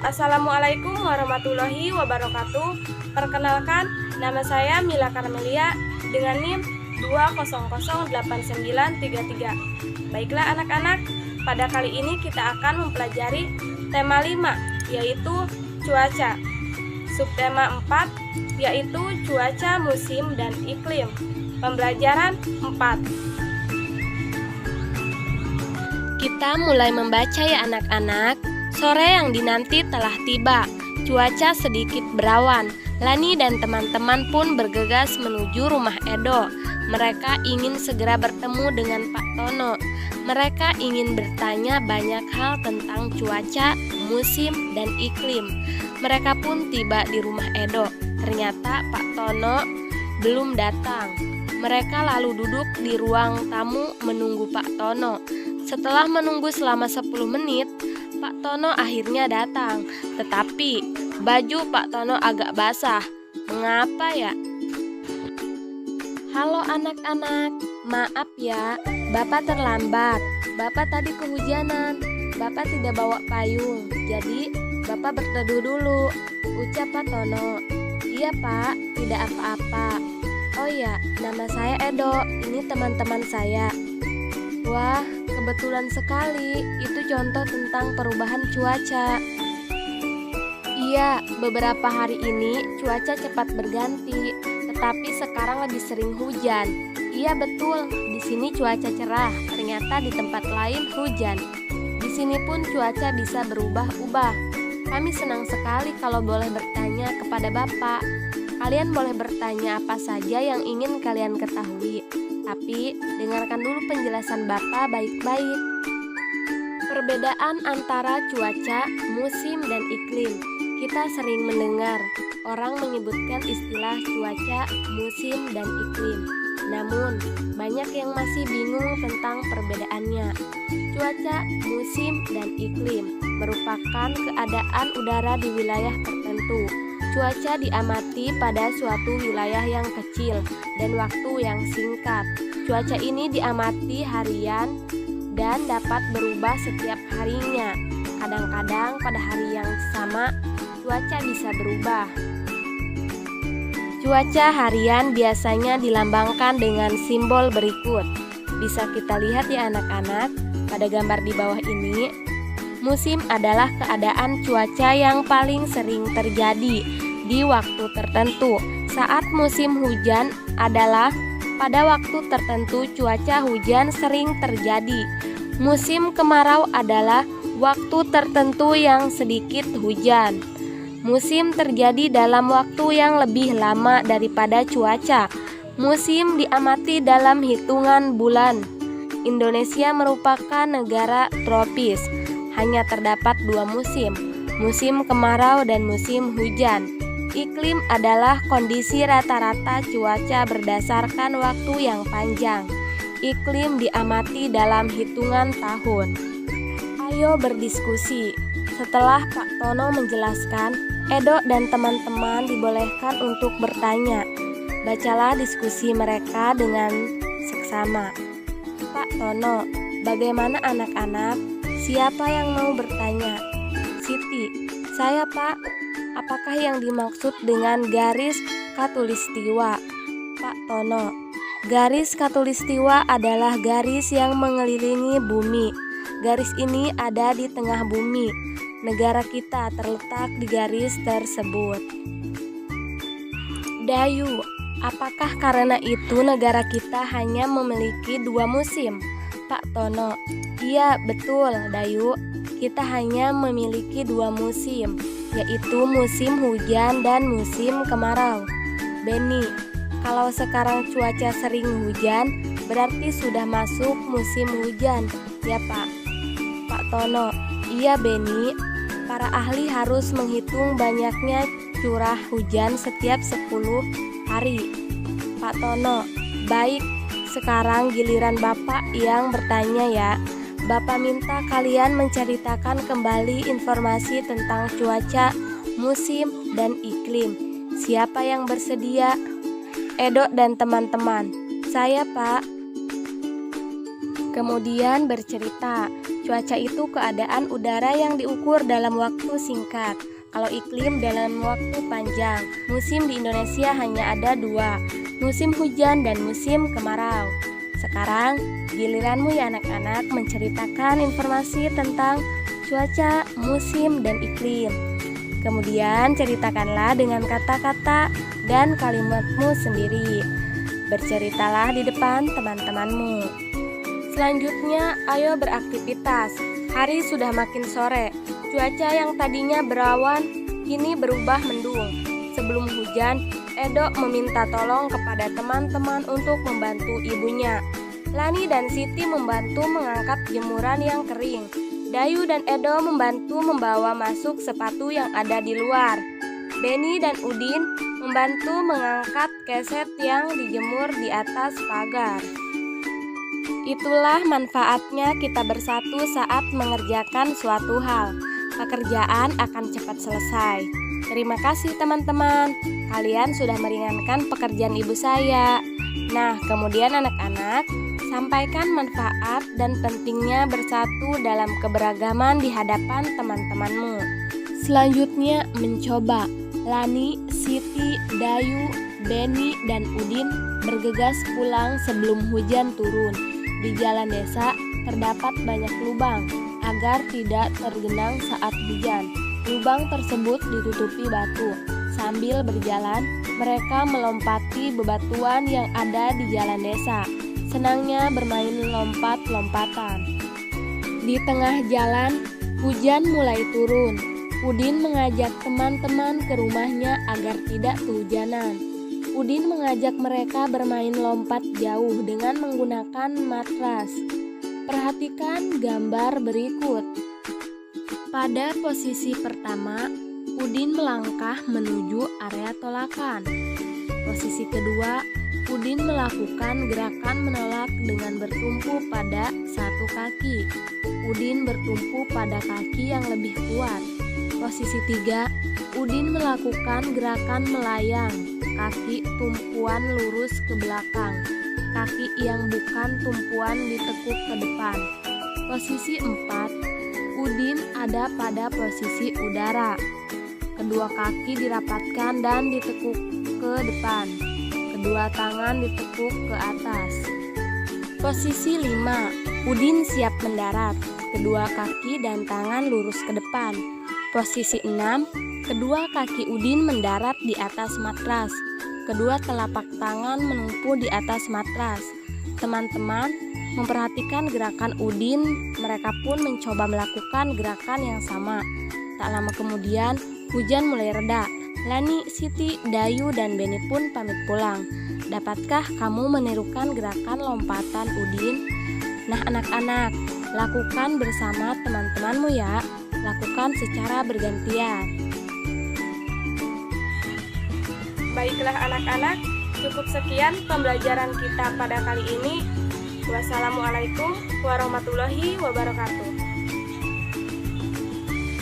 Assalamualaikum warahmatullahi wabarakatuh. Perkenalkan, nama saya Mila Karmelia dengan NIM 2008933. Baiklah anak-anak, pada kali ini kita akan mempelajari tema 5, yaitu cuaca. Subtema 4, yaitu cuaca, musim, dan iklim. Pembelajaran 4. Kita mulai membaca ya anak-anak. Sore yang dinanti telah tiba. Cuaca sedikit berawan. Lani dan teman-teman pun bergegas menuju rumah Edo. Mereka ingin segera bertemu dengan Pak Tono. Mereka ingin bertanya banyak hal tentang cuaca, musim, dan iklim. Mereka pun tiba di rumah Edo. Ternyata Pak Tono belum datang. Mereka lalu duduk di ruang tamu menunggu Pak Tono. Setelah menunggu selama 10 menit, Pak Tono akhirnya datang. Tetapi baju Pak Tono agak basah. Mengapa ya? Halo anak-anak, maaf ya, Bapak terlambat. Bapak tadi kehujanan. Bapak tidak bawa payung. Jadi Bapak berteduh dulu, ucap Pak Tono. Iya Pak, tidak apa-apa. Oh ya, nama saya Edo. Ini teman-teman saya. Wah, kebetulan sekali. Itu contoh tentang perubahan cuaca. Iya, beberapa hari ini cuaca cepat berganti, tetapi sekarang lebih sering hujan. Iya betul, di sini cuaca cerah. Ternyata di tempat lain hujan. Di sini pun cuaca bisa berubah-ubah. Kami senang sekali kalau boleh bertanya kepada Bapak. Kalian boleh bertanya apa saja yang ingin kalian ketahui. Tapi dengarkan dulu penjelasan Bapak baik-baik. Perbedaan antara cuaca, musim, dan iklim. Kita sering mendengar orang menyebutkan istilah cuaca, musim, dan iklim. Namun, banyak yang masih bingung tentang perbedaannya. Cuaca, musim, dan iklim merupakan keadaan udara di wilayah tertentu. Cuaca diamati pada suatu wilayah yang kecil dan waktu yang singkat. Cuaca ini diamati harian dan dapat berubah setiap harinya. Kadang-kadang pada hari yang sama, cuaca bisa berubah. Cuaca harian biasanya dilambangkan dengan simbol berikut. Bisa kita lihat ya anak-anak, pada gambar di bawah ini. Musim adalah keadaan cuaca yang paling sering terjadi di waktu tertentu. Saat musim hujan adalah pada waktu tertentu cuaca hujan sering terjadi. Musim kemarau adalah waktu tertentu yang sedikit hujan. Musim terjadi dalam waktu yang lebih lama daripada cuaca. Musim diamati dalam hitungan bulan. Indonesia merupakan negara tropis. Hanya terdapat 2 musim, musim kemarau dan musim hujan. Iklim adalah kondisi rata-rata cuaca berdasarkan waktu yang panjang. Iklim diamati dalam hitungan tahun. Ayo berdiskusi. Setelah Pak Tono menjelaskan, Edo dan teman-teman dibolehkan untuk bertanya. Bacalah diskusi mereka dengan seksama. Pak Tono, bagaimana anak-anak? Siapa yang mau bertanya? Siti, saya Pak. Apakah yang dimaksud dengan garis khatulistiwa? Pak Tono, garis khatulistiwa adalah garis yang mengelilingi bumi. Garis ini ada di tengah bumi. Negara kita terletak di garis tersebut. Dayu, apakah karena itu negara kita hanya memiliki 2 musim? Pak Tono, iya betul Dayu, kita hanya memiliki 2 musim, yaitu musim hujan dan musim kemarau. Beni, kalau sekarang cuaca sering hujan, berarti sudah masuk musim hujan, ya Pak? Pak Tono, iya Beni, para ahli harus menghitung banyaknya curah hujan setiap 10 hari. Pak Tono, baik, sekarang giliran Bapak yang bertanya ya. Bapak minta kalian menceritakan kembali informasi tentang cuaca, musim, dan iklim. Siapa yang bersedia? Edo dan teman-teman. Saya Pak. Kemudian bercerita, cuaca itu keadaan udara yang diukur dalam waktu singkat. Kalau iklim dalam waktu panjang. Musim di Indonesia hanya ada 2, musim hujan dan musim kemarau. Sekarang giliranmu ya anak-anak menceritakan informasi tentang cuaca, musim, dan iklim. Kemudian ceritakanlah dengan kata-kata dan kalimatmu sendiri. Berceritalah di depan teman-temanmu. Selanjutnya, ayo beraktivitas. Hari sudah makin sore. Cuaca yang tadinya berawan kini berubah mendung. Sebelum hujan, Edo meminta tolong kepada teman-teman untuk membantu ibunya. Lani dan Siti membantu mengangkat jemuran yang kering. Dayu dan Edo membantu membawa masuk sepatu yang ada di luar. Beni dan Udin membantu mengangkat keset yang dijemur di atas pagar. Itulah manfaatnya kita bersatu saat mengerjakan suatu hal. Pekerjaan akan cepat selesai. Terima kasih teman-teman, kalian sudah meringankan pekerjaan ibu saya. Nah, kemudian anak-anak, sampaikan manfaat dan pentingnya bersatu dalam keberagaman di hadapan teman-temanmu. Selanjutnya mencoba. Lani, Siti, Dayu, Beni, dan Udin bergegas pulang sebelum hujan turun. Di jalan desa terdapat banyak lubang agar tidak tergenang saat hujan. Lubang tersebut ditutupi batu. Sambil berjalan, mereka melompati bebatuan yang ada di jalan desa. Senangnya bermain lompat-lompatan. Di tengah jalan, hujan mulai turun. Udin mengajak teman-teman ke rumahnya agar tidak kehujanan. Udin mengajak mereka bermain lompat jauh dengan menggunakan matras. Perhatikan gambar berikut. Pada posisi pertama, Udin melangkah menuju area tolakan. Posisi kedua, Udin melakukan gerakan menolak dengan bertumpu pada satu kaki. Udin bertumpu pada kaki yang lebih kuat. Posisi 3, Udin melakukan gerakan melayang. Kaki tumpuan lurus ke belakang. Kaki yang bukan tumpuan ditekuk ke depan. Posisi 4, Udin ada pada posisi udara. Kedua kaki dirapatkan dan ditekuk ke depan. Kedua tangan ditekuk ke atas. Posisi 5, Udin siap mendarat. Kedua kaki dan tangan lurus ke depan. Posisi 6, kedua kaki Udin mendarat di atas matras. Kedua telapak tangan menumpu di atas matras. Teman-teman memperhatikan gerakan Udin, mereka pun mencoba melakukan gerakan yang sama. Tak lama kemudian, hujan mulai reda. Lani, Siti, Dayu, dan Beni pun pamit pulang. Dapatkah kamu menirukan gerakan lompatan Udin? Nah anak-anak, lakukan bersama teman-temanmu ya. Lakukan secara bergantian. Baiklah anak-anak, cukup sekian pembelajaran kita pada kali ini. Wassalamualaikum warahmatullahi wabarakatuh.